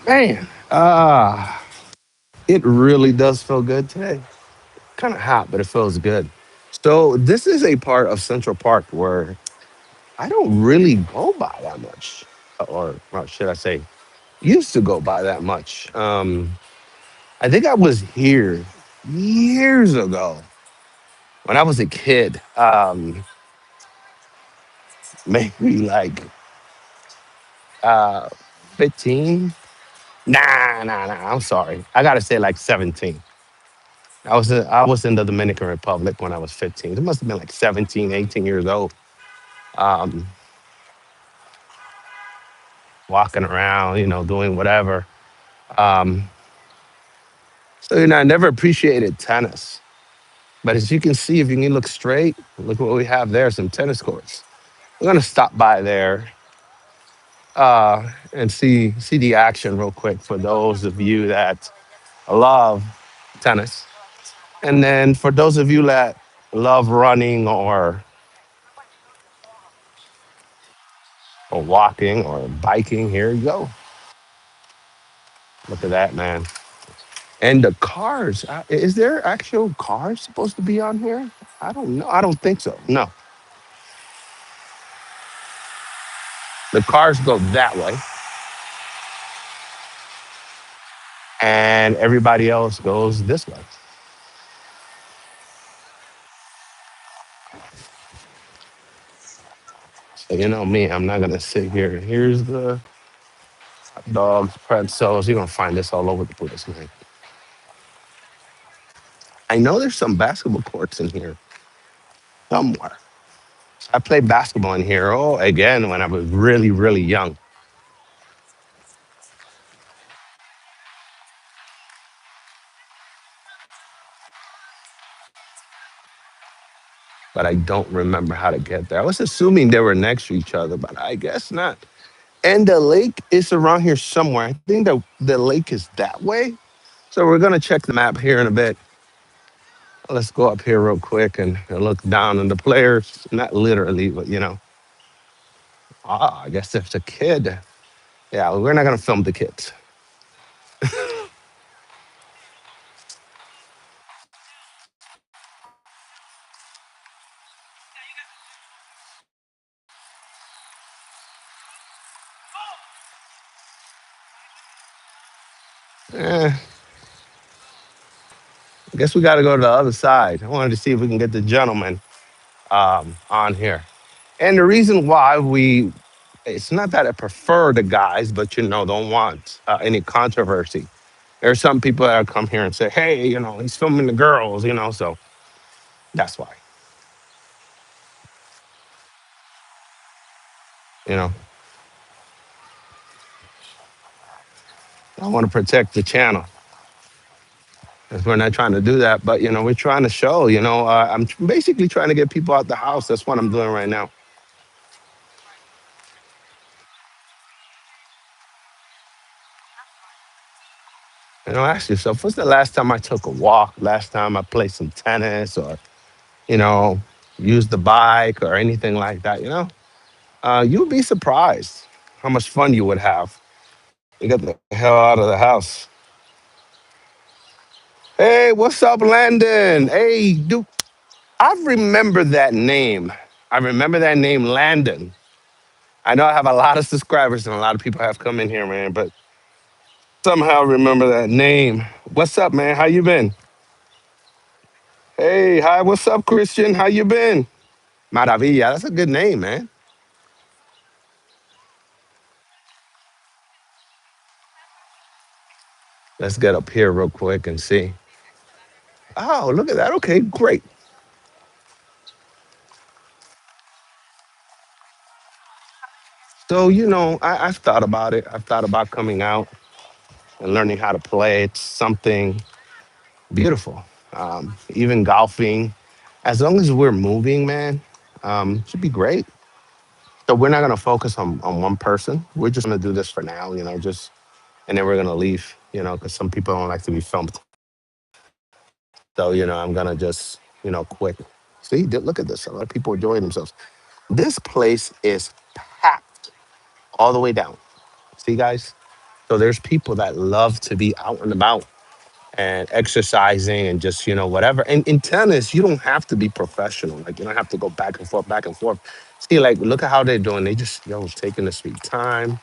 Man, it really does feel good today. Kind of hot, but it feels good. So this is a part of Central Park where I don't really go by that much, or well, should I say, used to go by that much. I think I was here years ago when I was a kid. Maybe like uh, 15. Nah. I'm sorry. I gotta say like 17. I was in the Dominican Republic when I was 15. It must have been like 17, 18 years old. Um, Walking around, doing whatever. Um, so I never appreciated tennis. But as you can see, if you can look straight, look what we have there, some tennis courts. We're gonna stop by there and see the action real quick for those of you that love tennis. And then for those of you that love running or walking or biking, here you go. Look at that, man. And the cars, is there actual cars supposed to be on here? I don't know. I don't think so. No, the cars go that way, and everybody else goes this way. So you know me, I'm not gonna sit here. Here's the hot dogs, pretzels. You're gonna find this all over the place, man. I know there's some basketball courts in here somewhere. I played basketball in here. Oh, again when I was really, really young, but I don't remember how to get there. I was assuming they were next to each other, but I guess not. And the lake is around here somewhere. I think the lake is that way. So we're gonna check the map here in a bit. Let's go up here real quick and look down on the players. Not literally, but I guess there's a kid. Yeah, we're not gonna film the kids. Eh, I guess we got to go to the other side. I wanted to see if we can get the gentleman on here. And the reason why it's not that I prefer the guys, but don't want any controversy. There's some people that come here and say, hey, he's filming the girls, so that's why, you know, I want to protect the channel. 'Cause we're not trying to do that, but, we're trying to show, I'm basically trying to get people out the house. That's what I'm doing right now. Ask yourself, what's the last time I took a walk? Last time I played some tennis or, you know, used the bike or anything like that, you'd be surprised how much fun you would have. You get the hell out of the house. Hey, what's up, Landon? Hey, dude, I remember that name. I remember that name, Landon. I know I have a lot of subscribers and a lot of people have come in here, man, but somehow remember that name. What's up, man? How you been? Hey, hi, what's up, Christian? How you been? Maravilla, that's a good name, man. Let's get up here real quick and see. Oh, look at that. Okay, great. So, I've thought about it. I've thought about coming out and learning how to play. It's something beautiful. Even golfing, as long as we're moving, man, should be great. So we're not gonna focus on one person. We're just gonna do this for now, just and then we're gonna leave, because some people don't like to be filmed. So, I'm gonna just, quick. See, look at this. A lot of people enjoying themselves. This place is packed all the way down. See, guys? So there's people that love to be out and about and exercising and just, whatever. And in tennis, you don't have to be professional. Like, you don't have to go back and forth, back and forth. See, like, look at how they're doing. They just, taking the sweet time.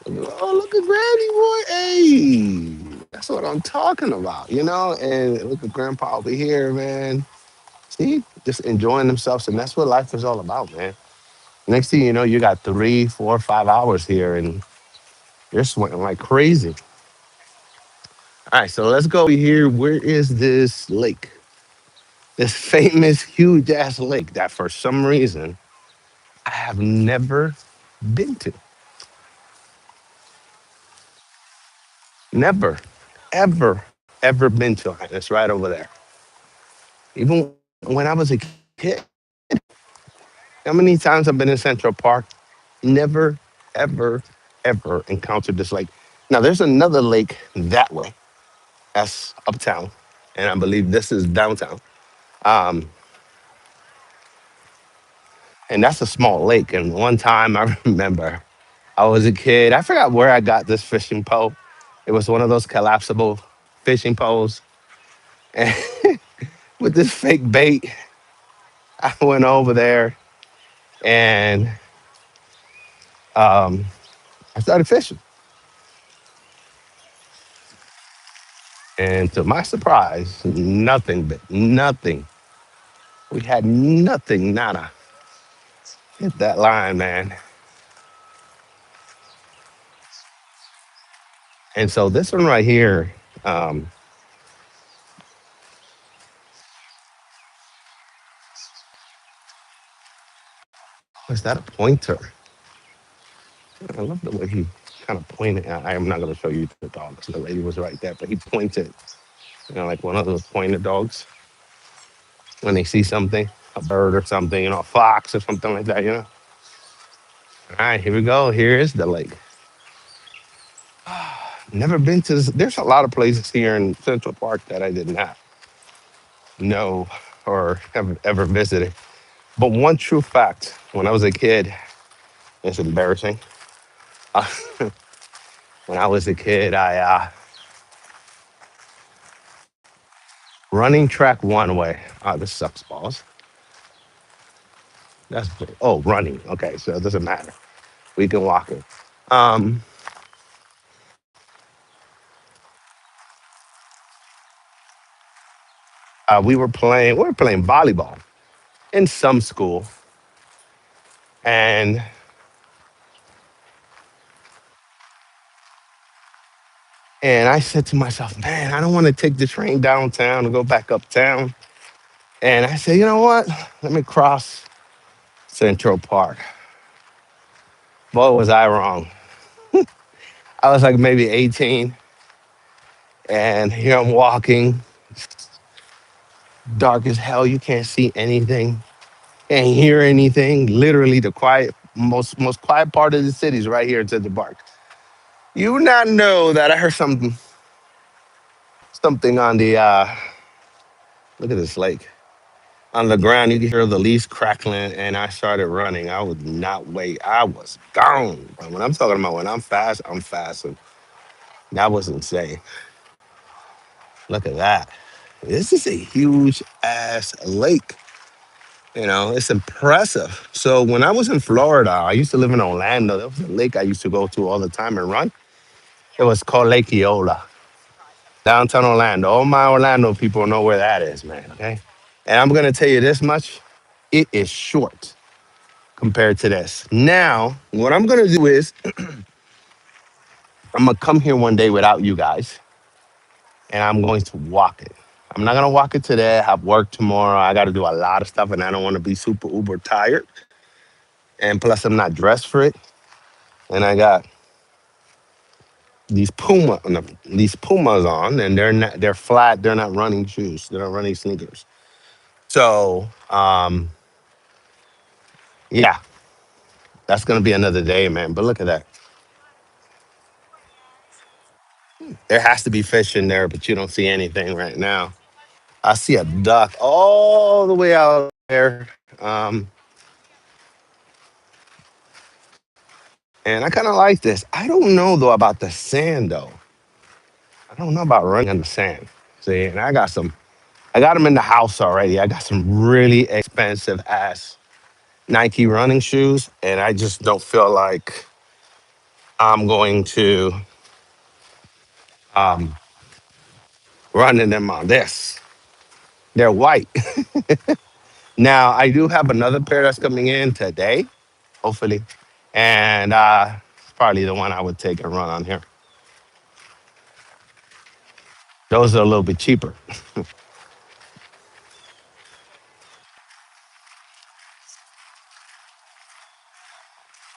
Oh, look at Granny Boy. Hey, that's what I'm talking about. And look at Grandpa over here, man. See, just enjoying themselves. And that's what life is all about, man. Next thing you know, you got 3, 4, 5 hours here and you're sweating like crazy. All right, so let's go here. Where is this lake? This famous, huge ass lake that for some reason I have never been to. Never, ever, ever been to it. It's right over there. Even when I was a kid, how many times I've been in Central Park, never, ever, ever encountered this lake. Now, there's another lake that way. That's uptown. And I believe this is downtown. Um, and that's a small lake. And one time I remember I was a kid. I forgot where I got this fishing pole. It was one of those collapsible fishing poles. And with this fake bait, I went over there and um, I started fishing. And to my surprise, nothing bit, nothing. We had nothing, nada. Hit that line, man. And so this one right here, um, was that a pointer? I love the way he kind of pointed. I am not going to show you the dogs. The lady was right there, but he pointed, like one of those pointer dogs when they see something, a bird or something, a fox or something like that. All right, here we go. Here is the lake. Never been to this. There's a lot of places here in Central Park that I did not know or ever visited. But one true fact, when I was a kid, it's embarrassing. Uh, when I was a kid, I running track one way. This sucks balls. That's running. Okay, so it doesn't matter. We can walk it. Um, we were playing volleyball in some school, and I said to myself, man, I don't want to take the train downtown and go back uptown. And I said, you know what? Let me cross Central Park. Boy, was I wrong. I was like maybe 18, and here I'm walking, dark as hell. You can't see anything, can't hear anything. Literally, the most quiet part of the city is right here in Central Park. You would not know that I heard something on the look at this lake. On the ground, you can hear the leaves crackling, and I started running. I would not wait. I was gone. But when I'm talking about when I'm fast, I'm fast. And that was insane. Look at that. This is a huge ass lake. It's impressive. So when I was in Florida, I used to live in Orlando. There was a lake I used to go to all the time and run. It was called Lake Eola, downtown Orlando. All my Orlando people know where that is, man. Okay. And I'm gonna tell you this much: it is short compared to this. Now, what I'm gonna do is I'm gonna come here one day without you guys, and I'm going to walk it. I'm not gonna walk it today. I have work tomorrow. I got to do a lot of stuff, and I don't want to be super uber tired. And plus, I'm not dressed for it. And I got these Pumas on, and they're flat. They're not running shoes. They're not running sneakers. So yeah, that's gonna be another day, man. But look at that. There has to be fish in there, but you don't see anything right now. I see a duck all the way out there. And I kind of like this. I don't know though about the sand though. I don't know about running on the sand. See, and I got them in the house already. I got some really expensive ass Nike running shoes, and I just don't feel like I'm going to um, run in them on this. They're white. Now, I do have another pair that's coming in today, hopefully. And it's probably the one I would take and run on here. Those are a little bit cheaper.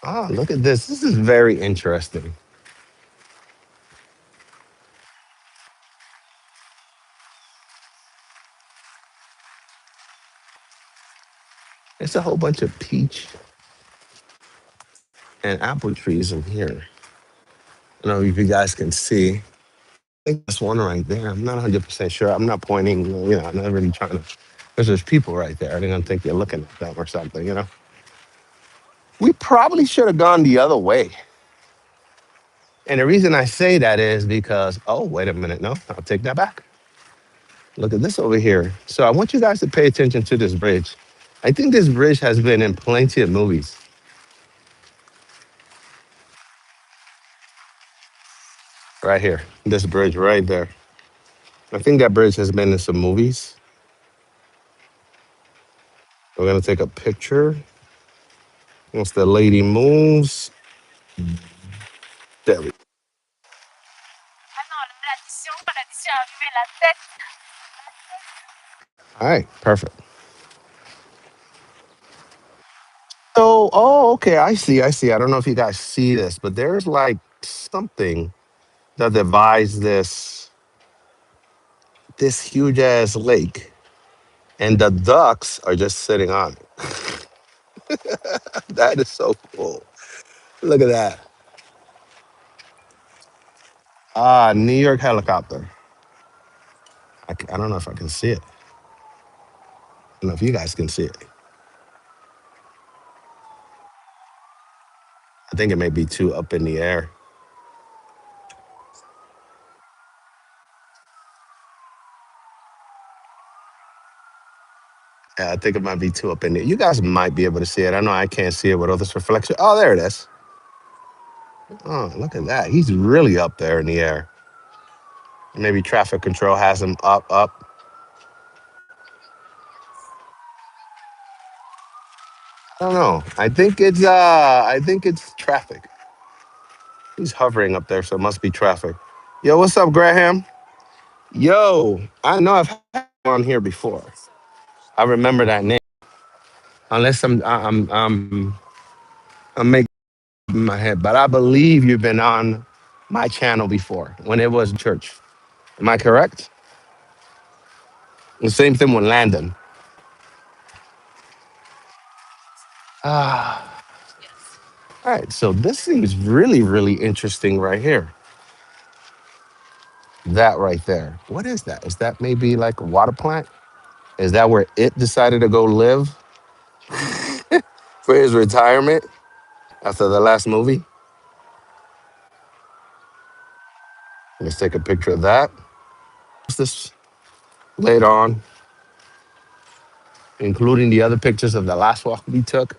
Oh, look at this. This is very interesting. It's a whole bunch of peach and apple trees in here. I don't know if you guys can see. I think that's one right there. I'm not 100% sure. I'm not pointing, I'm not really trying to, because there's people right there. They're going to think you're looking at them or something. We probably should have gone the other way. And the reason I say that is because, oh, wait a minute. No, I'll take that back. Look at this over here. So I want you guys to pay attention to this bridge. I think this bridge has been in plenty of movies. Right here. This bridge right there. I think that bridge has been in some movies. We're going to take a picture. Once the lady moves, there we go. All right, perfect. So, oh, okay, I see, I see. I don't know if you guys see this, but there's like something that divides this huge ass lake, and the ducks are just sitting on it. That is so cool. Look at that. Ah, New York helicopter. I don't know if I can see it. I don't know if you guys can see it. I think it may be too up in the air. Yeah, I think it might be too up in there. You guys might be able to see it. I know I can't see it with all this reflection. Oh, there it is. Oh, look at that. He's really up there in the air. Maybe traffic control has him up, up. I don't know. I think it's traffic. He's hovering up there, so it must be traffic. Yo, what's up, Graham? Yo, I know I've had you on here before. I remember that name. Unless I'm making it in my head, but I believe you've been on my channel before when it was church. Am I correct? The same thing with Landon. Ah, all right. So this seems really, really interesting right here. That right there. What is that? Is that maybe like a water plant? Is that where it decided to go live for his retirement after the last movie? Let's take a picture of that. What's this later on, including the other pictures of the last walk we took?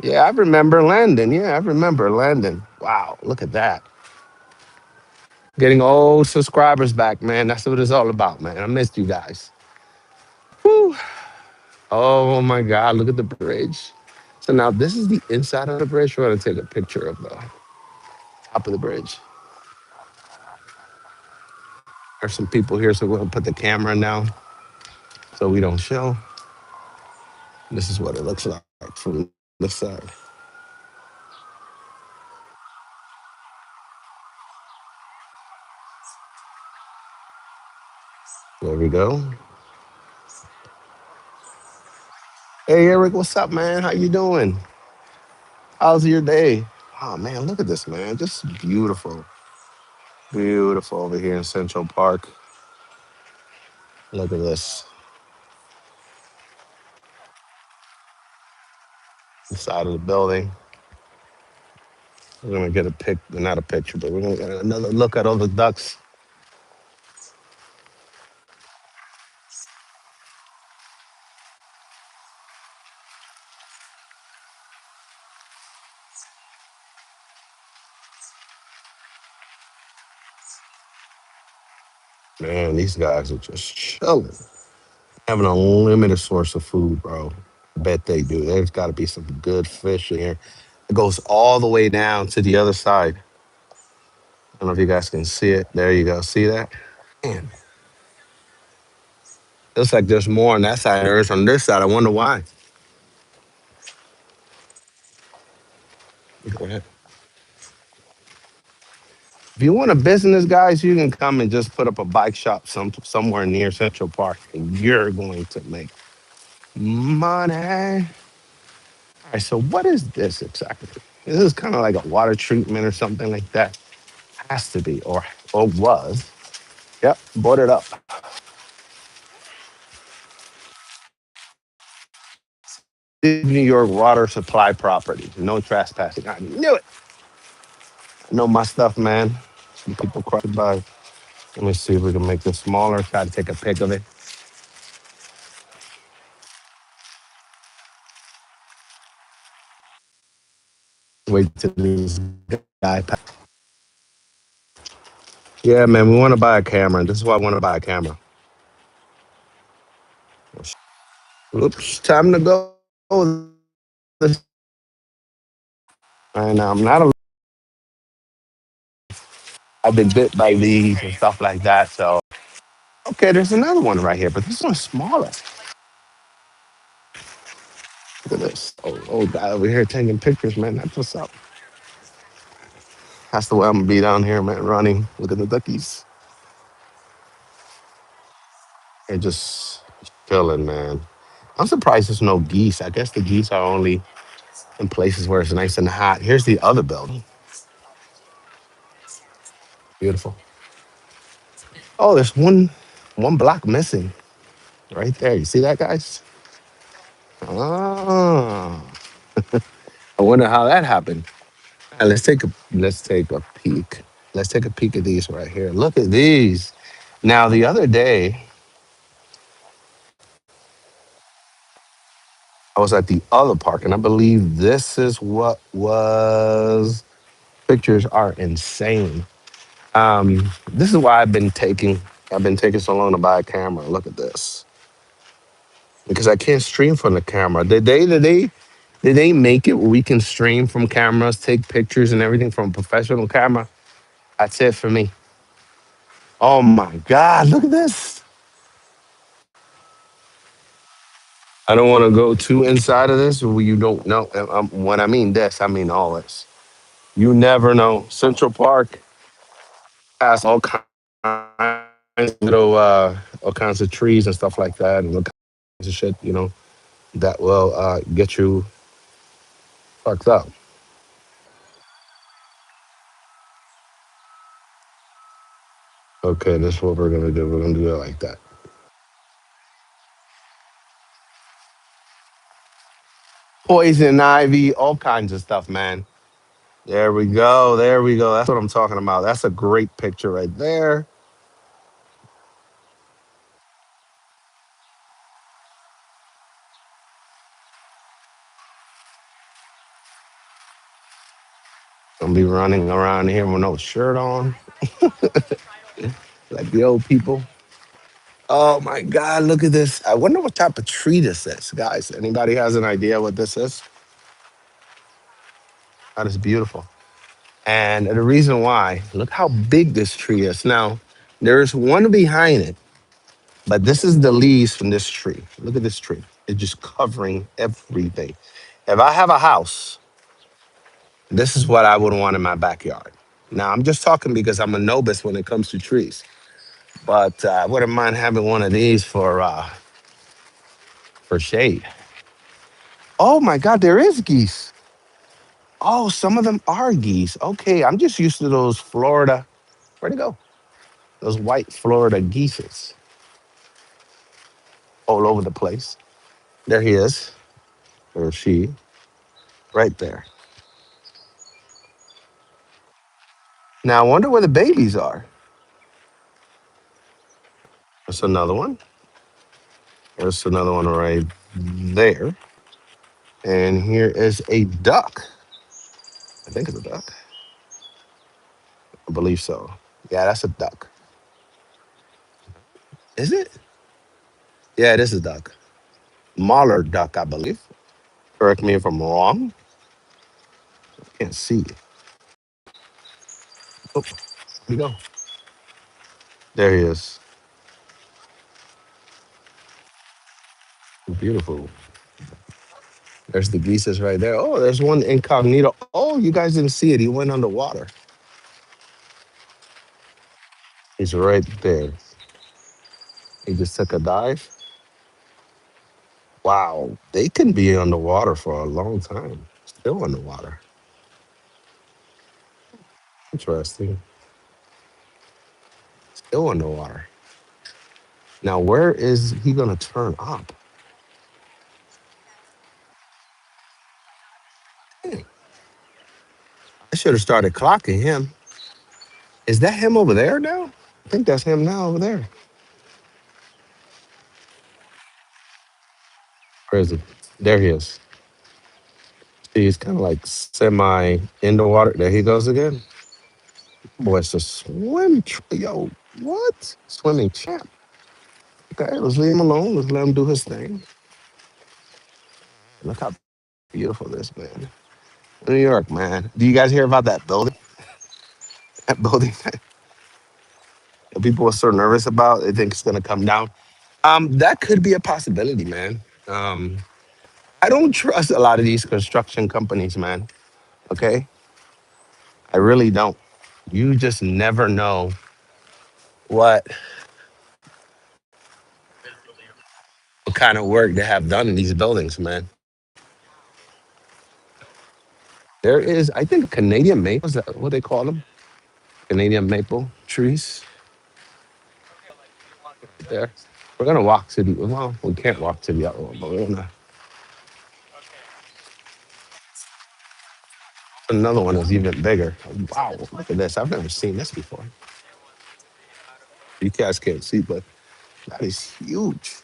Yeah, I remember Landon. Yeah, I remember Landon. Wow, look at that. Getting old subscribers back, man. That's what it's all about, man. I missed you guys. Whew. Oh my God, look at the bridge. So now this is the inside of the bridge. We're gonna take a picture of the top of the bridge. There's some people here, so we're gonna put the camera down so we don't show. This is what it looks like from this side. There we go. Hey Eric, what's up, man? How you doing? How's your day? Oh man, look at this, man. Just beautiful. Beautiful over here in Central Park. Look at this. The side of the building. We're gonna get a not a picture, but we're gonna get another look at all the ducks. Man, these guys are just chilling. Have an unlimited source of food, bro. I bet they do. There's got to be some good fish in here. It goes all the way down to the other side. I don't know if you guys can see it. There you go. See that? Man, looks like there's more on that side than there is on this side. I wonder why. Go ahead. If you want a business, guys, you can come and just put up a bike shop somewhere near Central Park, and you're going to make money. All right, so what is this exactly? This is kind of like a water treatment or something like that. Has to be, or was. Yep, boarded up. New York water supply property. No trespassing. I knew it. I know my stuff, man. Some people cross it by. Let me see if we can make this smaller. Try to take a pic of it. Wait till this guy. Yeah, man, we want to buy a camera. This is why I want to buy a camera. Oops, time to go. And I'm not a. I've been bit by these and stuff like that. So okay, there's another one right here, but this one's smaller. Look at this. Oh, guy over here taking pictures, man. That's what's up. That's the way I'm gonna be down here, man. Running. Look at the duckies. They're just chilling, man. I'm surprised there's no geese. I guess the geese are only in places where it's nice and hot. Here's the other building. Beautiful. Oh, there's one block missing right there. You see that, guys? Ah, I wonder how that happened. Let's take a peek. Let's take a peek at these right here. Look at these. Now the other day I was at the other park, and I believe this is what was. Pictures are insane. This is why I've been taking so long to buy a camera. Look at this because I can't stream from the camera. Did they make it where we can stream from cameras, take pictures and everything from a professional camera? That's it for me. Oh my God, look at this. I don't want to go too inside of this. You don't know. When I mean this, I mean all this. You never know. Central Park has all kinds of trees and stuff like that, and all kinds of shit, that will get you fucked up. Okay, this is what we're gonna do. We're gonna do it like that. Poison ivy, all kinds of stuff, man. There we go. There we go. That's what I'm talking about. That's a great picture right there. Gonna be running around here with no shirt on, like the old people. Oh my God, look at this. I wonder what type of tree this is, guys. Anybody has an idea what this is? That is beautiful. And the reason why, look how big this tree is. Now, there's one behind it, but this is the leaves from this tree. Look at this tree. It's just covering everything. If I have a house, this is what I would want in my backyard. Now, I'm just talking because I'm a novice when it comes to trees, but I wouldn't mind having one of these for shade. Oh my God, there is geese. Oh, some of them are geese. Okay, I'm just used to those Florida. Where'd it go? Those white Florida geeses all over the place. There he is, or she, right there. Now I wonder where the babies are. There's another one. There's another one right there. And here is a duck. I think it's a duck. I believe so. Yeah, that's a duck. Is it? Yeah, it is a duck. Mallard duck, I believe. Correct me if I'm wrong. Can't see. Oh, where'd he go? There he is. Beautiful. There's the geese right there. Oh, there's one incognito. Oh, you guys didn't see it. He went underwater. He's right there. He just took a dive. Wow, they can be underwater for a long time. Still underwater. Interesting. Still underwater. Now, where is he gonna turn up? Dang, I should have started clocking him. Is that him over there now? I think that's him now over there. Where is he? There he is. See, he's kind of like semi in the water. There he goes again. Boy, it's a yo, what? Swimming champ. Okay, let's leave him alone. Let's let him do his thing. Look how beautiful this man. New York, man. Do you guys hear about that building? That building that people are so nervous about. They think it's gonna come down. That could be a possibility, man. I don't trust a lot of these construction companies, man. Okay, I really don't. You just never know what kind of work they have done in these buildings, man. There is, I think, Canadian maple. Is that what they call them? Canadian maple trees. There. We're gonna walk to the. Well, we can't walk to the other one, but we're gonna. Another one is even bigger. Wow! Look at this. I've never seen this before. You guys can't see, but that is huge.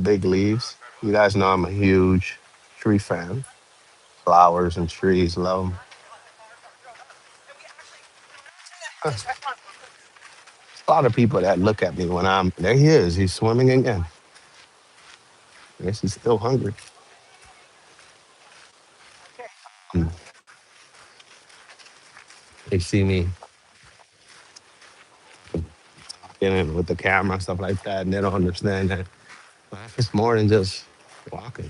Big leaves. You guys know I'm a huge tree fan. Flowers and trees, love 'em. There's a lot of people that look at me when I'm there. He is. He's swimming again. I guess he's still hungry. Mm. They see me in it with the camera and stuff like that, and they don't understand that life is more than just walking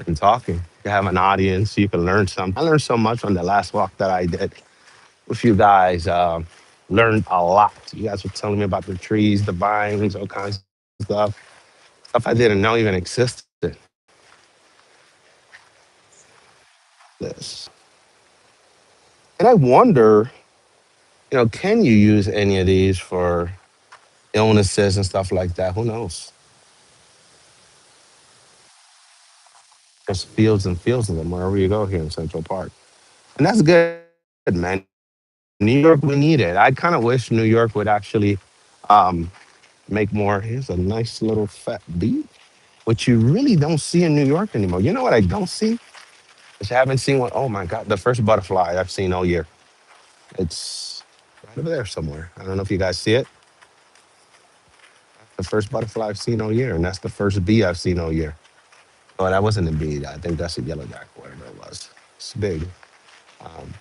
and talking. You have an audience, you can learn something. I learned so much on the last walk that I did with you guys. Learned a lot. You guys were telling me about the trees, the vines, all kinds of stuff I didn't know even existed. This. And I wonder, can you use any of these for illnesses and stuff like that? Who knows? There's fields and fields of them wherever you go here in Central Park. And that's good, man. New York, we need it. I kind of wish New York would actually um, make more. Here's a nice little fat bee, which you really don't see in New York anymore. You know what I don't see? Which I haven't seen one. Oh my God, the first butterfly I've seen all year. It's right over there somewhere. I don't know if you guys see it. The first butterfly I've seen all year, and that's the first bee I've seen all year. Oh, that wasn't a bee. I think that's a yellowjack, whatever it was. It's big. Um,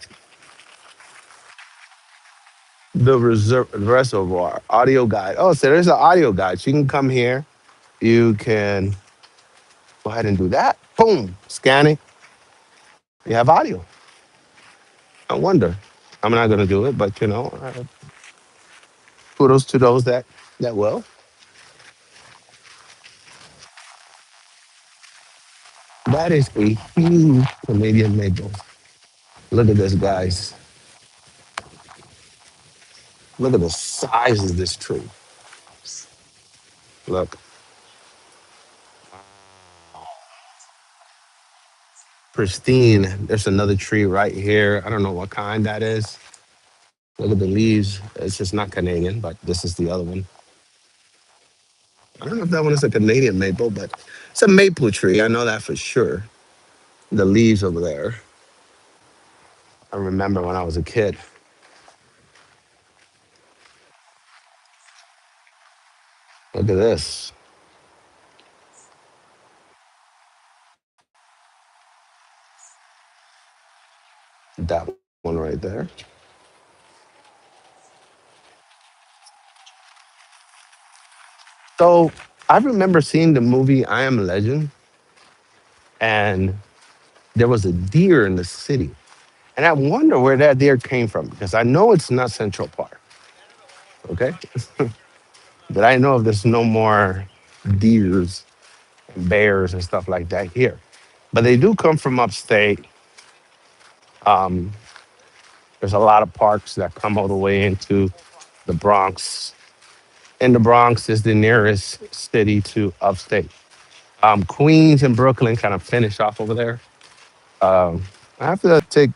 the reservoir audio guide. Oh, so there's an audio guide. So you can come here. You can go ahead and do that. Boom, scan it. You have audio. I wonder. I'm not gonna do it, but kudos to those that will. That is a huge Canadian maple. Look at this, guys. Look at the size of this tree. Look. pristine. There's another tree right here. I don't know what kind that is. Look at the leaves. It's just not Canadian, but this is the other one. I don't know if that one is a Canadian maple, but it's a maple tree. I know that for sure. The leaves over there. I remember when I was a kid. Look at this. That one right there. So I remember seeing the movie I Am Legend, and there was a deer in the city. And I wonder where that deer came from because I know it's not Central Park. Okay. But I know if there's no more deers and bears and stuff like that here. But they do come from upstate. Um, there's a lot of parks that come all the way into the Bronx. And the Bronx is the nearest city to upstate. Queens and Brooklyn kind of finish off over there. Um, I have to take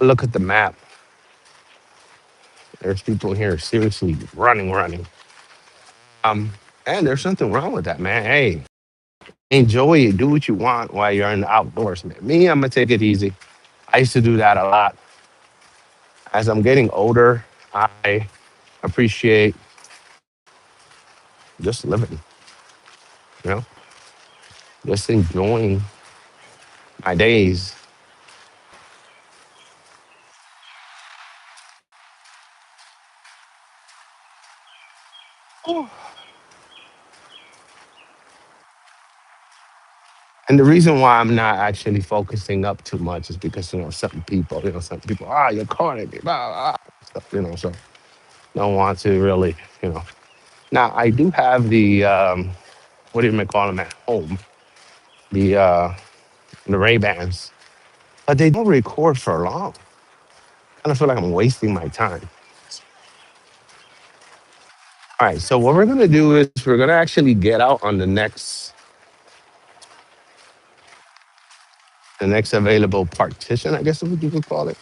a look at the map. There's people here seriously running. Um, and there's something wrong with that, man. Hey, enjoy it. Do what you want while you're in the outdoors, man. Me, I'm gonna take it easy. I used to do that a lot. As I'm getting older, I appreciate just living, you know, just enjoying my days. And the reason why I'm not actually focusing up too much is because, some people, you're corny, blah, blah, stuff, so don't want to really, you know. Now, I do have the, what do you may call them at home? The Ray-Bans, but they don't record for long. I kind of feel like I'm wasting my time. All right, so what we're gonna do is we're gonna actually get out on the next available partition, I guess is what you could call it.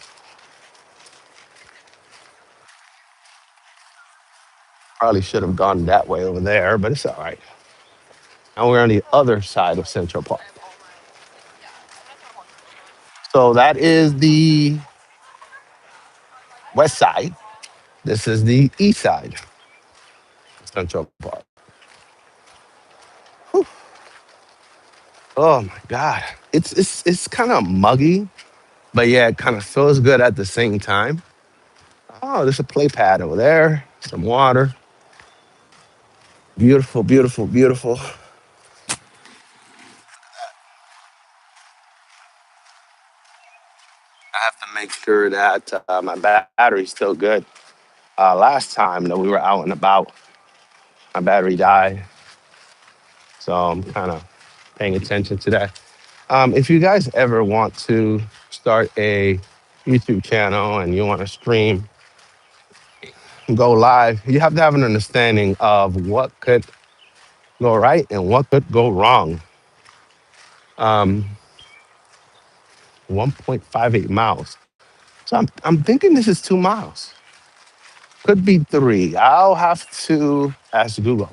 Probably should have gone that way over there, but it's all right. Now we're on the other side of Central Park. So that is the west side. This is the east side of Central Park. Whew. Oh my God. It's kind of muggy, but yeah, it kind of feels good at the same time. Oh, there's a play pad over there, some water. Beautiful, beautiful, beautiful. I have to make sure that my battery's still good. Last time that we were out and about, my battery died. So I'm kind of paying attention to that. If you guys ever want to start a YouTube channel and you want to stream, go live, you have to have an understanding of what could go right and what could go wrong. Um, 1.58 miles. So I'm thinking this is 2 miles. Could be three. I'll have to ask Google.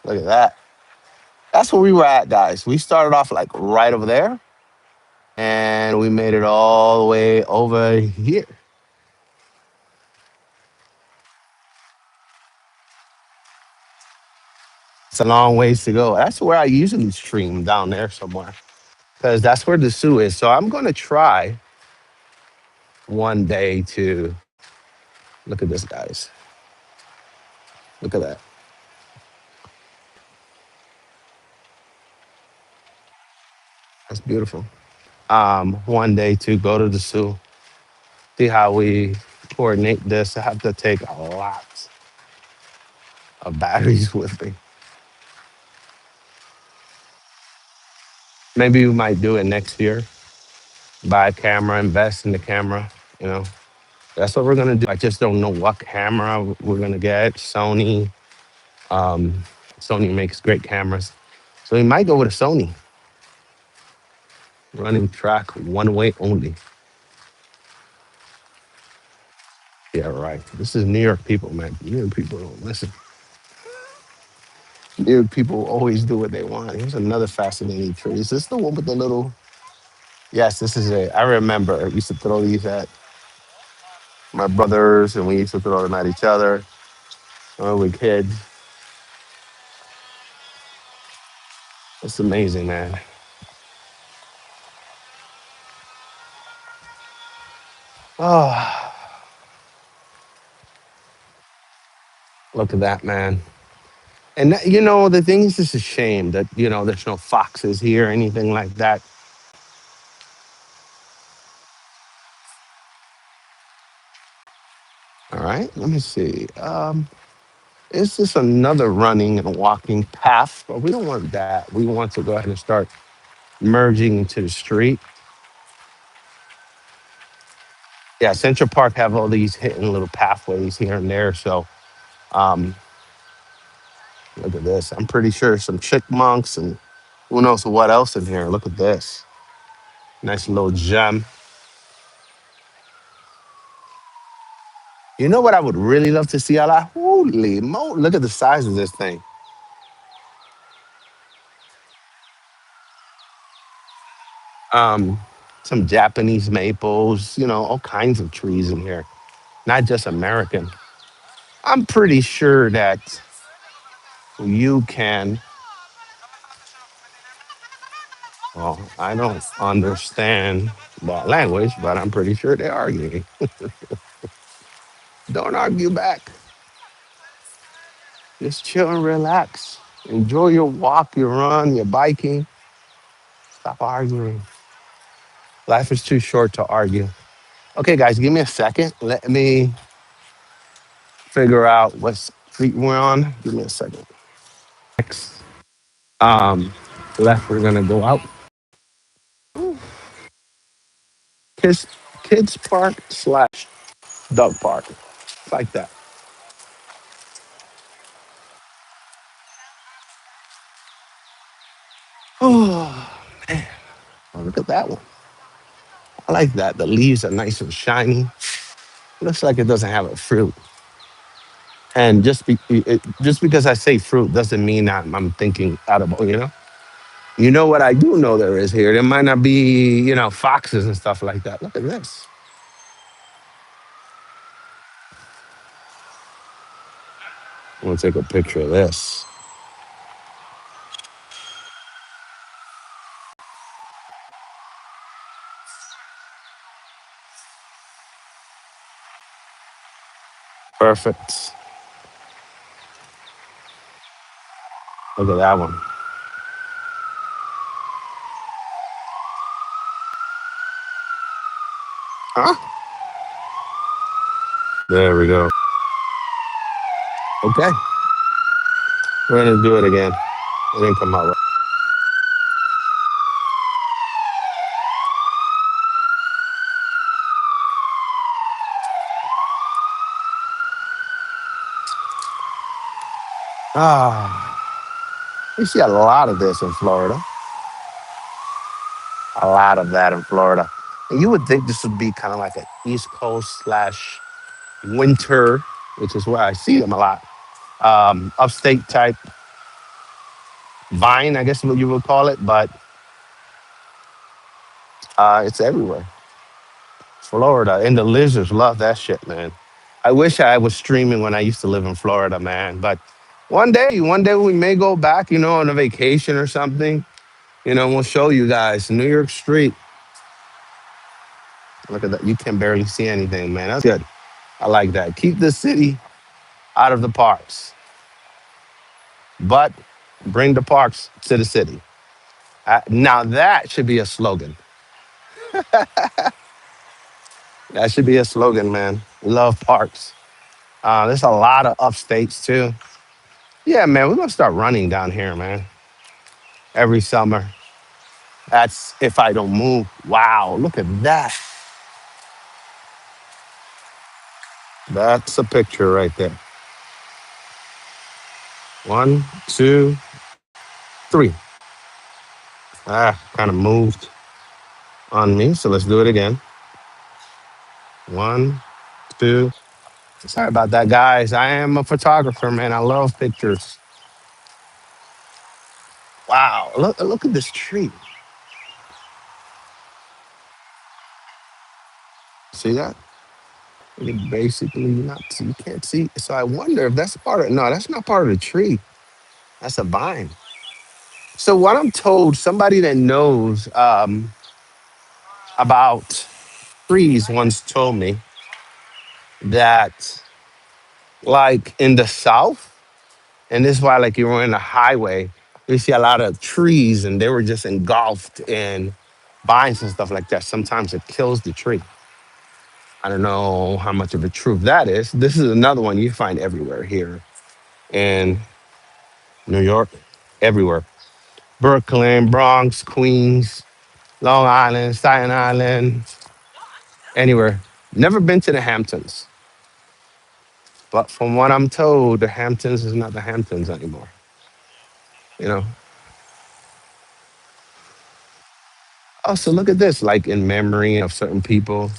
Look at that. That's where we were at, guys. We started off like right over there and we made it all the way over here. It's a long ways to go. That's where I usually stream down there somewhere because that's where the zoo is. So I'm going to try one day to look at this, guys. Look at that. That's beautiful. One day to go to the zoo, see how we coordinate this. I have to take a lot of batteries with me. Maybe we might do it next year. Buy a camera, invest in the camera. You know, that's what we're gonna do. I just don't know what camera we're gonna get. Um, Sony makes great cameras, so we might go with a Sony. Running track one way only. Yeah, right. This is New York people, man. New York people don't listen. New York people always do what they want. Here's another fascinating tree. Is this the one with the little? Yes, this is it. I remember we used to throw these at my brothers, and we used to throw them at each other when we were kids. It's amazing, man. Oh, look at that, man. And that, the thing is, it's a shame that there's no foxes here, or anything like that. All right, let me see. It's just another running and walking path, but we don't want that. We want to go ahead and start merging into the street. Yeah, Central Park have all these hidden little pathways here and there. So um, look at this. I'm pretty sure some chickmunks and who knows what else in here. Look at this. Nice little gem. You know what I would really love to see a lot? Holy mo! Look at the size of this thing. Um, some Japanese maples, all kinds of trees in here, not just American. I'm pretty sure that you can. Well, I don't understand that language, but I'm pretty sure they're arguing. Don't argue back. Just chill and relax. Enjoy your walk, your run, your biking. Stop arguing. Life is too short to argue. Okay, guys, give me a second. Let me figure out what street we're on. Give me a second. Next, um, left, we're gonna go out. Kids, kids park slash dog park, like that. Oh man, oh, look at that one. I like that. The leaves are nice and shiny. Looks like it doesn't have a fruit. And just because I say fruit doesn't mean I'm thinking edible. You know what I do know there is here. There might not be foxes and stuff like that. Look at this. I'm gonna take a picture of this. Perfect. Look at that one. Huh? There we go. Okay, we're gonna do it again. It didn't come out right. Ah, you see a lot of this in Florida. A lot of that in Florida. And you would think this would be kind of like an East Coast slash winter, which is where I see them a lot. Upstate type vine, I guess what you would call it, but it's everywhere. Florida and the lizards love that shit, man. I wish I was streaming when I used to live in Florida, man. But one day we may go back, on a vacation or something. We'll show you guys New York Street. Look at that. You can barely see anything, man. That's good. I like that. Keep the city out of the parks, but bring the parks to the city. Now that should be a slogan. That should be a slogan, man. Love parks. There's a lot of upstates too. Yeah, man, we're gonna start running down here, man. Every summer. That's if I don't move. Wow, look at that. That's a picture right there. One, two, three. Ah, kind of moved. on me. So let's do it again. One, two. Sorry about that, guys. I am a photographer, man. I love pictures. Wow, look at this tree. See that? You basically not you can't see. So I wonder if that's part of no, that's not part of the tree. That's a vine. So what I'm told, somebody that knows about trees once told me that like in the south, and this is why like you were in a highway, you see a lot of trees and they were just engulfed in vines and stuff like that. Sometimes it kills the tree. I don't know how much of a truth that is. This is another one you find everywhere here in New York, everywhere. Brooklyn, Bronx, Queens, Long Island, Staten Island, anywhere. Never been to the Hamptons, but from what I'm told, the Hamptons is not the Hamptons anymore. You know. Oh, so look at this. Like in memory of certain people,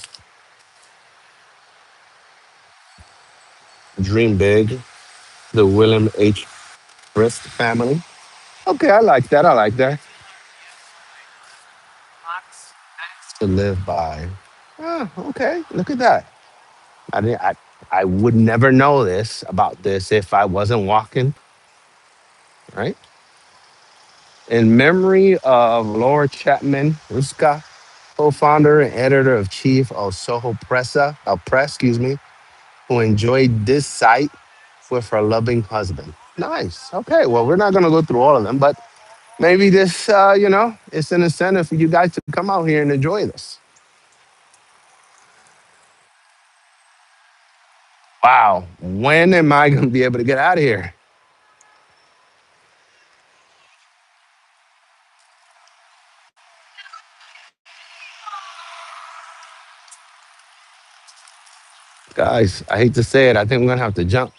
dream big. The William H. Frist family. Okay, I like that. I like that. To live by. Ah, okay. Look at that. I didn't. I would never know this about this if I wasn't walking. Right. In memory of Laura Chapman Ruska, co-founder and editor of chief of Press, excuse me, who enjoyed this site with her loving husband. Nice. Okay. Well, we're not going to go through all of them, but maybe this, it's an incentive for you guys to come out here and enjoy this. Wow. When am I going to be able to get out of here? Guys, I hate to say it. I think I'm going to have to jump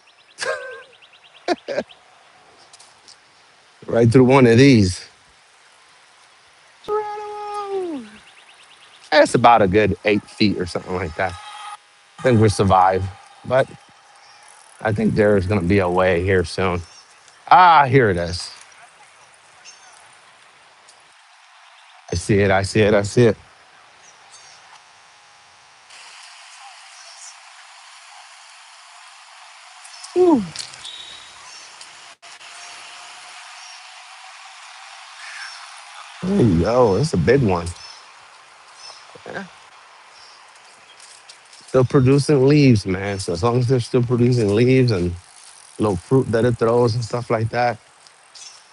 right through one of these. That's about a good 8 feet or something like that. I think we'll survive, but I think there's going to be a way here soon. Ah, here it is. I see it. I see it. I see it. Whew. There you go. It's a big one. Yeah. Still producing leaves, man. So as long as they're still producing leaves and little fruit that it throws and stuff like that,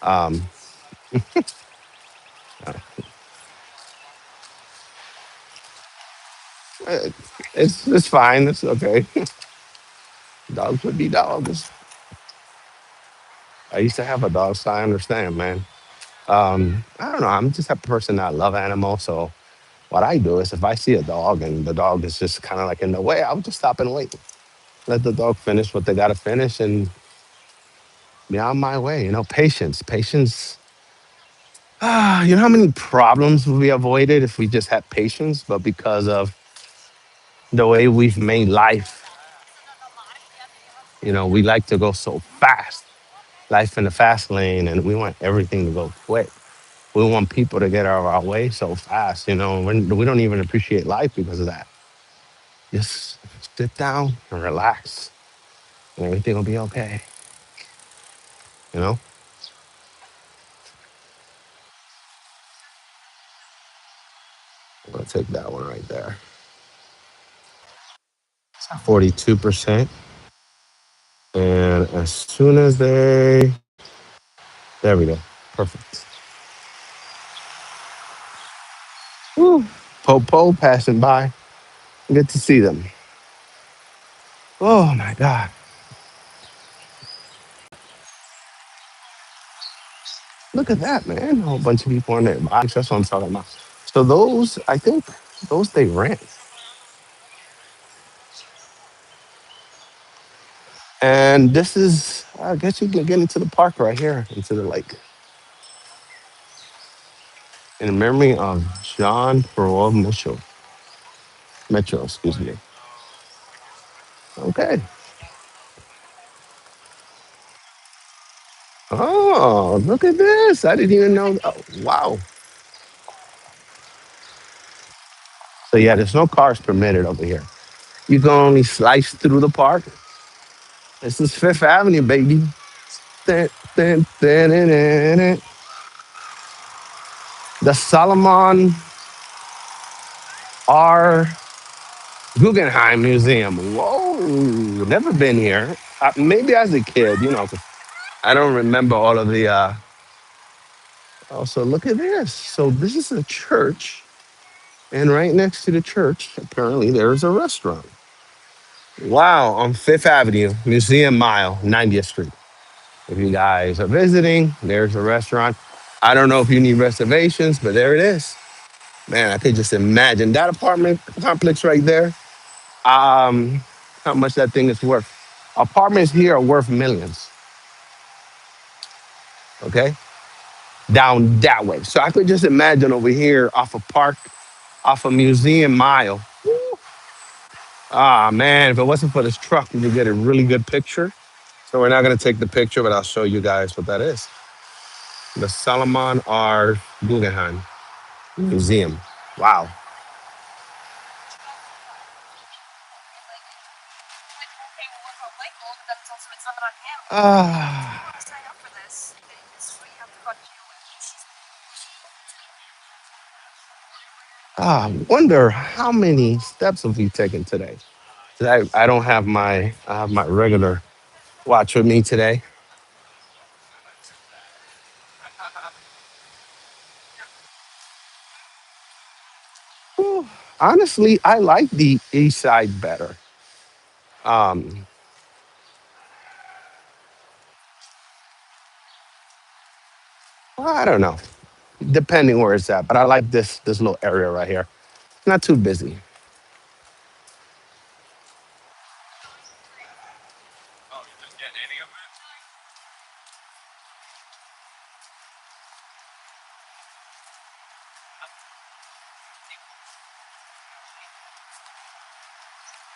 um, uh, eh, it's fine. It's okay. Dogs would be dogs. I used to have a dog, so I understand, man. I don't know. I'm just a person that love animals. So what I do is if I see a dog and the dog is just kind of like in the way, I'll just stop and wait. Let the dog finish what they got to finish and be on my way. Patience. Patience. You know how many problems we avoided if we just had patience, but because of the way we've made life, we like to go so fast. Life in the fast lane, and we want everything to go quick. We want people to get out of our way so fast, we don't even appreciate life because of that. Just sit down and relax, and everything will be okay. You know, I'm gonna take that one right there. 42%. And as soon as there we go. Perfect. Woo. Po passing by. Good to see them. Oh my God. Look at that, man. A whole bunch of people on their bikes. That's what I'm talking about. So those, I think, those they rent. And this is, I guess you can get into the park right here, into the lake. In memory of John Pearl Mitchell, excuse me. Okay. Oh, look at this. I didn't even know. Oh, wow. So yeah, there's no cars permitted over here. You can only slice through the park. This is Fifth Avenue, baby. Dun, dun, dun, dun, dun, dun. The Solomon R. Guggenheim Museum. Whoa, never been here. Maybe as a kid, 'cause I don't remember all of the. Also, look at this. So this is a church, and right next to the church, apparently there's a restaurant. Wow, on Fifth Avenue, Museum Mile, 90th Street. If you guys are visiting, there's a restaurant. I don't know if you need reservations, but there it is. Man, I could just imagine that apartment complex right there. Um, how much that thing is worth. Apartments here are worth millions. Okay, down that way. So I could just imagine over here off a park, off a museum mile. Ah man, if it wasn't for this truck, you could get a really good picture. So we're not gonna take the picture, but I'll show you guys what that is. The Solomon R. Guggenheim Museum. Wow. Ah, wonder how many steps have we taken today? I don't have I have my regular watch with me today. Whew. Honestly, I like the east side better. Um, I don't know, depending where it's at, but I like this little area right here. Not too busy.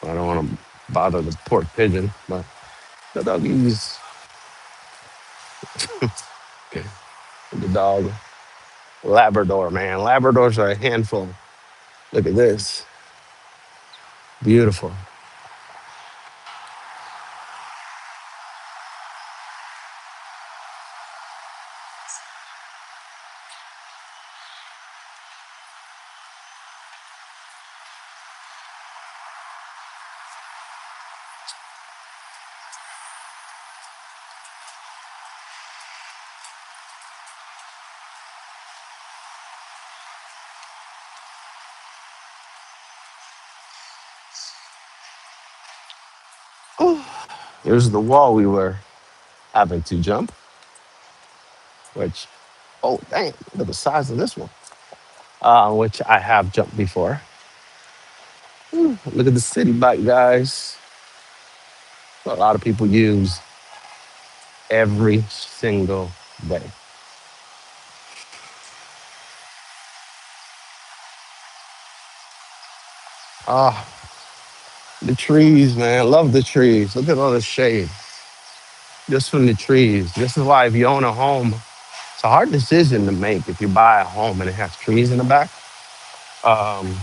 I don't want to bother the poor pigeon, but the doggies, the dog, Labrador, man. Labradors are a handful. Look at this. Beautiful. Oh, here's the wall we were having to jump, which, oh, dang, look at the size of this one, which I have jumped before. Look at the city bike, guys. A lot of people use every single day. Ah, the trees, man. Love the trees. Look at all the shade just from the trees. This is why if you own a home, it's a hard decision to make if you buy a home and it has trees in the back. Um,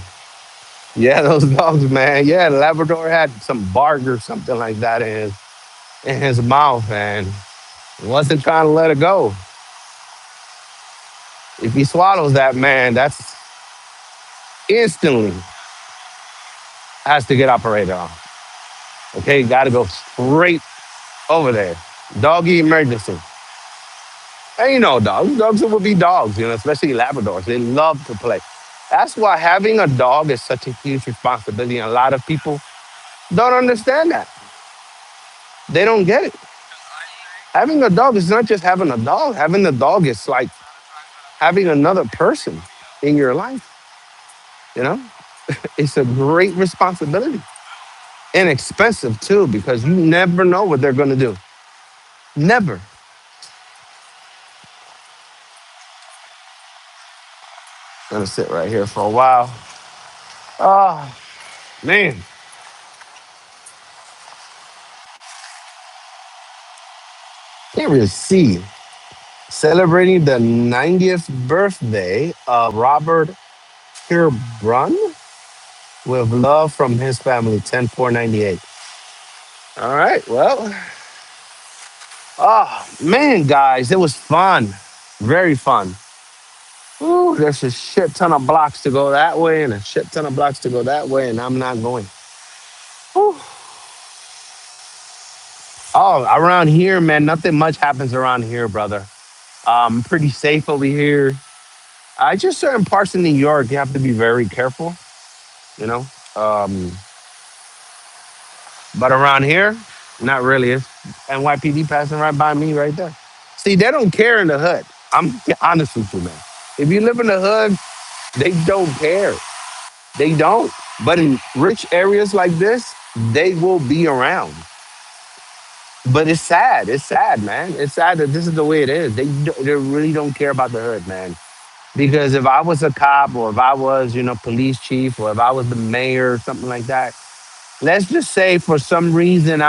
yeah, those dogs, man. Yeah, the Labrador had some bark or something like that in his mouth and wasn't trying to let it go. If he swallows that, man, that's instantly has to get operated on. Okay, got to go straight over there. Doggy emergency. And dogs will be dogs, especially Labradors. They love to play. That's why having a dog is such a huge responsibility. And a lot of people don't understand that. They don't get it. Having a dog is not just having a dog. Having a dog is like having another person in your life. You know, it's a great responsibility and expensive too because you never know what they're going to do. Never. Gonna sit right here for a while. Oh man, can't really see. Celebrating the 90th birthday of Robert Brun with love from his family, 10498. All right, well, oh man, guys, it was fun. Very fun. Ooh, there's a shit ton of blocks to go that way and a shit ton of blocks to go that way, and I'm not going. Whew. Oh, around here, man, nothing much happens around here, brother. Pretty safe over here. I just certain parts of New York, you have to be very careful, you know. Um, but around here, not really. It's NYPD passing right by me right there. See, they don't care in the hood. I'm honest with you, man. If you live in the hood, they don't care. They don't. But in rich areas like this, they will be around. But it's sad. It's sad, man. It's sad that this is the way it is. They really don't care about the hood, man. Because if I was a cop or if I was, police chief or if I was the mayor or something like that, let's just say for some reason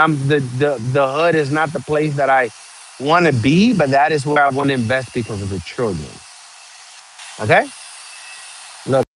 the hood is not the place that I want to be, but that is where I want to invest because of the children. Okay? Look,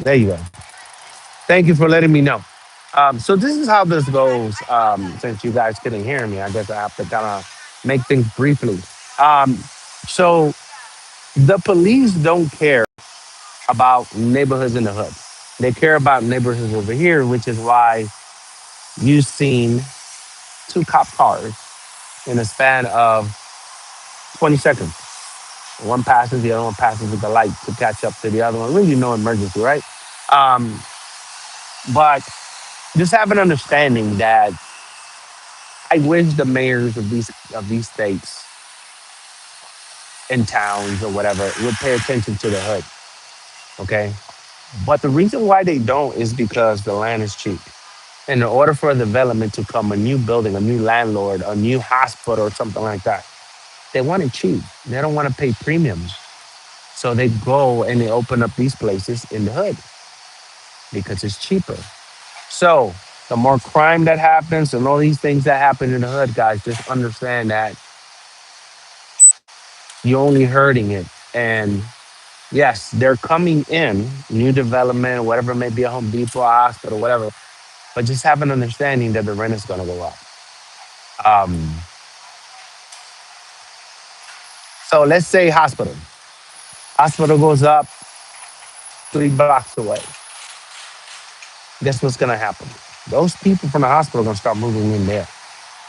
There you go. Thank you for letting me know. So this is how this goes. Since you guys couldn't hear me, I guess I have to kind of make things briefly. Um, so the police don't care about neighborhoods in the hood. They care about neighborhoods over here, which is why you've seen two cop cars in a span of 20 seconds. One passes, the other one passes with the light to catch up to the other one. Really, no emergency, right? Um, but just have an understanding that I wish the mayors of these states and towns or whatever would pay attention to the hood. Okay. But the reason why they don't is because the land is cheap. And in order for a development to come, a new building, a new landlord, a new hospital, or something like that, they want it cheap. They don't want to pay premiums. So they go and they open up these places in the hood because it's cheaper. So the more crime that happens and all these things that happen in the hood, guys, just understand that you're only hurting it. And yes, they're coming in, new development, whatever it may be, a Home Depot, a hospital, whatever. But just have an understanding that the rent is going to go up. Um, so let's say hospital. Hospital goes up 3 blocks away. Guess what's going to happen? Those people from the hospital are going to start moving in there.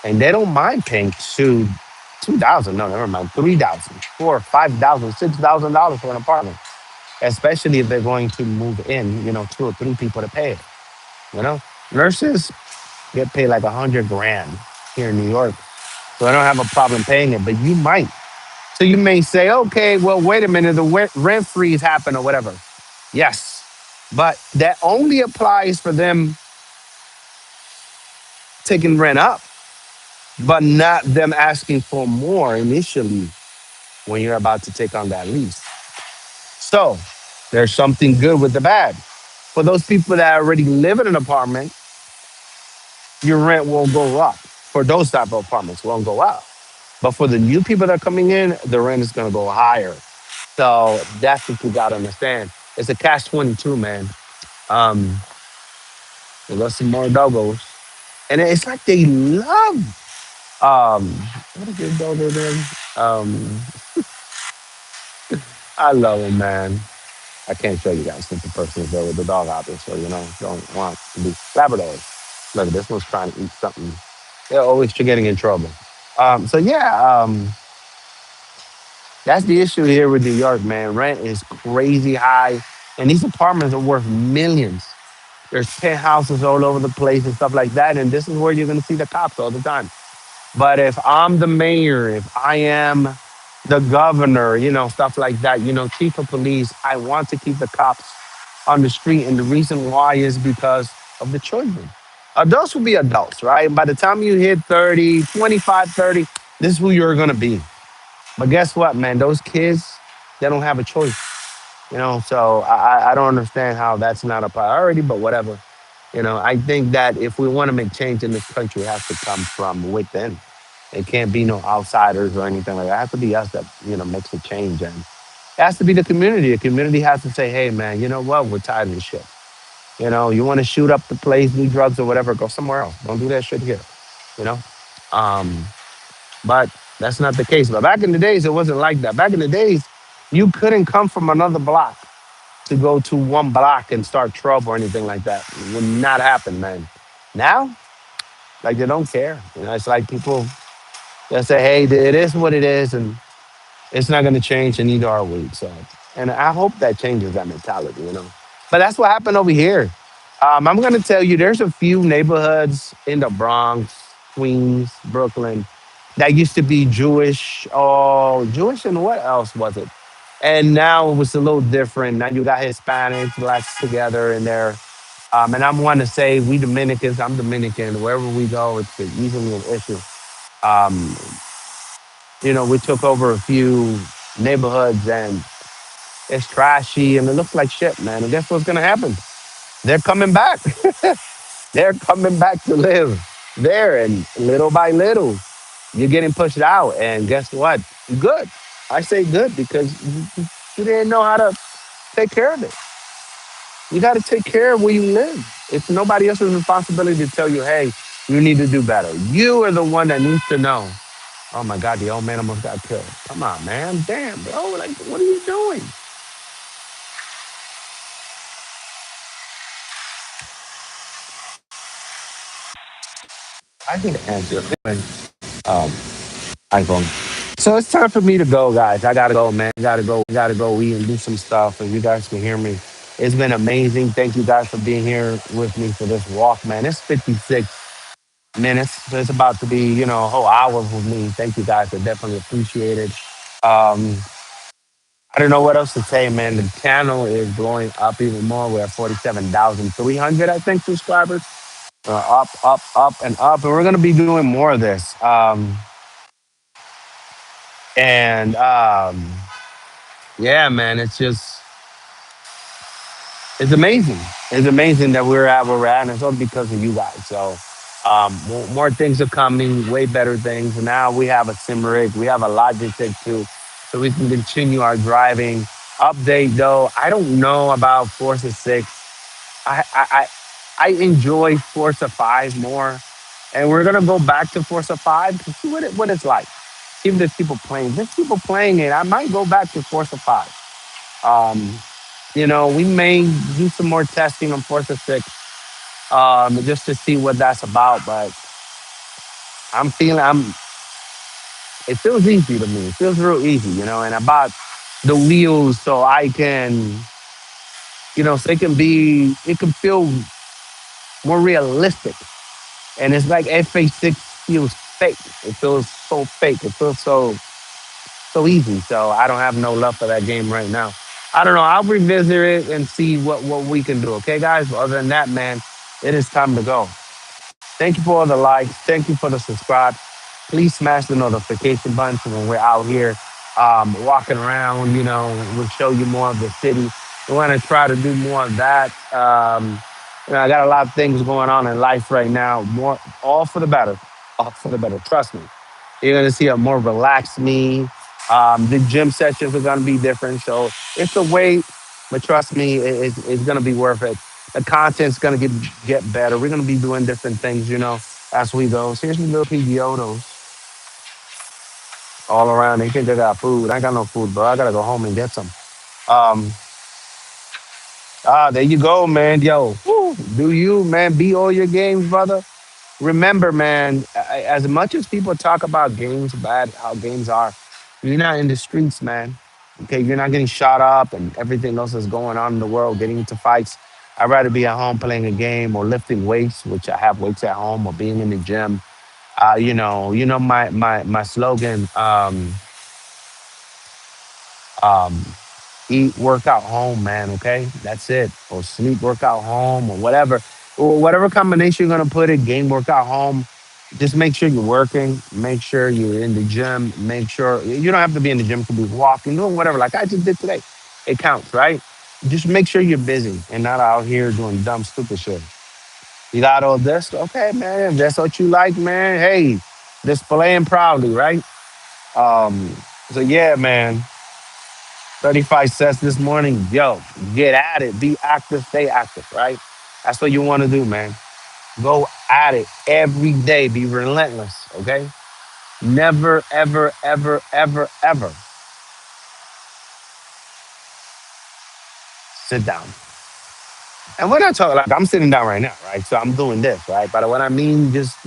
And they don't mind paying 2,000, no, never mind, 3,000, 4, 5,000, $6,000 for an apartment, especially if they're going to move in, 2 or 3 people to pay it. You know, nurses get paid like 100 grand here in New York, so I don't have a problem paying it. But you might, so you may say, okay, well, wait a minute, the rent freeze happened or whatever. Yes, but that only applies for them taking rent up, but not them asking for more initially when you're about to take on that lease. So there's something good with the bad. For those people that already live in an apartment, your rent won't go up. For those type of apartments, won't go up. But for the new people that are coming in, the rent is going to go higher. So that's what you got to understand. It's a catch 22, man. Um, we got some more dogos. And it's like they love, um, what is this doggo name? Um, I love him, man. I can't show you guys since the person is there with the dog out there, so don't want to be Labradors. Look, this one's trying to eat something. They're always getting in trouble. So yeah, that's the issue here with New York, man. Rent is crazy high, and these apartments are worth millions. There's penthouses all over the place and stuff like that, and this is where you're gonna see the cops all the time. But if I'm the mayor, if I am the governor, stuff like that, chief of police, I want to keep the cops on the street. And the reason why is because of the children. Adults will be adults, right? By the time you hit 30, 25, 30, this is who you're going to be. But guess what, man? Those kids, they don't have a choice. So I don't understand how that's not a priority, but whatever. I think that if we want to make change in this country, it has to come from within. It can't be no outsiders or anything like that. It has to be us that, makes a change. And it has to be the community. The community has to say, hey, man, you know what? We're tired of this shit. You want to shoot up the place, do drugs or whatever, go somewhere else. Don't do that shit here, you know? Um, but that's not the case. But back in the days, it wasn't like that. Back in the days, you couldn't come from another block to go to one block and start trouble or anything like that. It would not happen, man. Now, like they don't care. It's like people they say, "Hey, it is what it is, and it's not going to change, and neither are we." So, and I hope that changes that mentality. But that's what happened over here. I'm going to tell you, there's a few neighborhoods in the Bronx, Queens, Brooklyn that used to be Jewish. Oh, Jewish, and what else was it? And now it was a little different. Now you got Hispanics, blacks together in there. And I'm one to say we Dominicans. I'm Dominican. Wherever we go, it's easily an issue. Um, we took over a few neighborhoods and it's trashy and it looks like shit, man. And guess what's gonna happen? They're coming back. They're coming back to live there, and little by little, you're getting pushed out. And guess what? Good. I say good because you didn't know how to take care of it. You got to take care of where you live. It's nobody else's responsibility to tell you, hey, you need to do better. You are the one that needs to know. Oh my God, the old man almost got killed. Come on, man. Damn, bro. Like, what are you doing? I can answer. Um, iPhone. So it's time for me to go, guys. I gotta go, man. Gotta go eat and do some stuff. And you guys can hear me. It's been amazing. Thank you guys for being here with me for this walk, man. It's 56 minutes. So it's about to be, a whole hour with me. Thank you guys. I definitely appreciate it. Um, I don't know what else to say, man. The channel is blowing up even more. We're at 47,300, I think, subscribers. Up, up, up, and up. And we're going to be doing more of this. And yeah, man, it's amazing. It's amazing that we're at where we're at, and it's all because of you guys. So, more things are coming, way better things. And now we have a sim rig, we have a Logitech too, so we can continue our driving. Update though, I don't know about Forza 6. I enjoy Forza 5 more, and we're gonna go back to Forza 5 to see what it's like. See if there's people playing. There's people playing it. I might go back to Forza 5. Um, we may do some more testing on Forza 6, just to see what that's about. But I'm feeling, it feels easy to me. It feels real easy, and about the wheels so I can, so it can feel more realistic. And it's like FA6 feels fake. It feels so fake. It feels so easy. So I don't have no love for that game right now. I don't know. I'll revisit it and see what we can do. Okay, guys. But other than that, man, it is time to go. Thank you for all the likes. Thank you for the subscribe. Please smash the notification button so when we're out here walking around, we'll show you more of the city. We want to try to do more of that. I got a lot of things going on in life right now. More, all for the better. All for the better. Trust me. You're gonna see a more relaxed me. The gym sessions are gonna be different. So it's a wait, but trust me, it's gonna be worth it. The content's gonna get better. We're gonna be doing different things, as we go. So here's some little PGOtos all around. They think they got food. I ain't got no food, bro. I gotta go home and get some. Um, there you go, man. Yo, woo, do you, man? Be all your games, brother. Remember, man, as much as people talk about games, bad, how games are, you're not in the streets, man. Okay, you're not getting shot up and everything else that's going on in the world, getting into fights. I'd rather be at home playing a game or lifting weights, which I have weights at home, or being in the gym. My slogan. Um, Eat, work out, home, man. Okay, that's it. Or sleep, work out, home, or whatever combination you're gonna put it. Game, workout, home. Just make sure you're working. Make sure you're in the gym. Make sure you don't have to be in the gym. To be walking, doing whatever. Like I just did today. It counts, right? Just make sure you're busy and not out here doing dumb, stupid shit. You got all this, okay, man. If that's what you like, man. Hey, displaying proudly, right? Um. So yeah, man. 35 sets this morning. Yo, get at it. Be active, stay active, right? That's what you want to do, man. Go at it every day. Be relentless, okay? Never, ever, ever, ever, ever sit down. And we're not talking like I'm sitting down right now, right? So I'm doing this, right? But what I mean, just,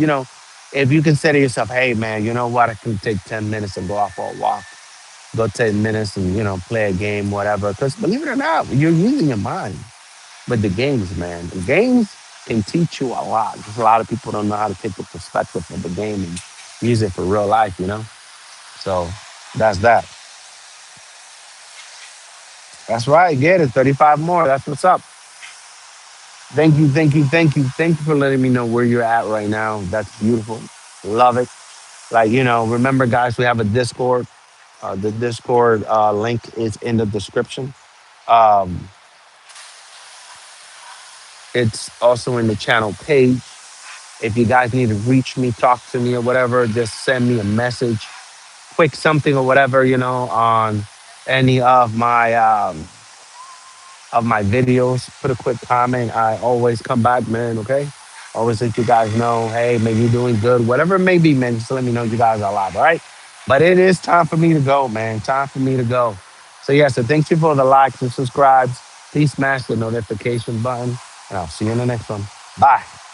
if you consider yourself, hey, man, you know what? I can take 10 minutes and go out for a walk. Go 10 minutes and, play a game, whatever. Because believe it or not, you're using your mind. But the games, man, the games can teach you a lot. Just a lot of people don't know how to take the perspective of the game and use it for real life. So that's that. That's right. Get it. 35 more. That's what's up. Thank you, thank you, thank you. Thank you for letting me know where you're at right now. That's beautiful. Love it. Like, remember, guys, we have a Discord. The Discord link is in the description. Um, it's also in the channel page. If you guys need to reach me, talk to me, or whatever, just send me a message, quick something or whatever, on any of my of my videos, put a quick comment. I always come back, man. Okay. Always let you guys know, hey, man, you're doing good. Whatever it may be, man, just let me know you guys are alive. All right. But it is time for me to go, man. Time for me to go. So, yeah, so thank you for the likes and subscribes. Please smash the notification button, and I'll see you in the next one. Bye.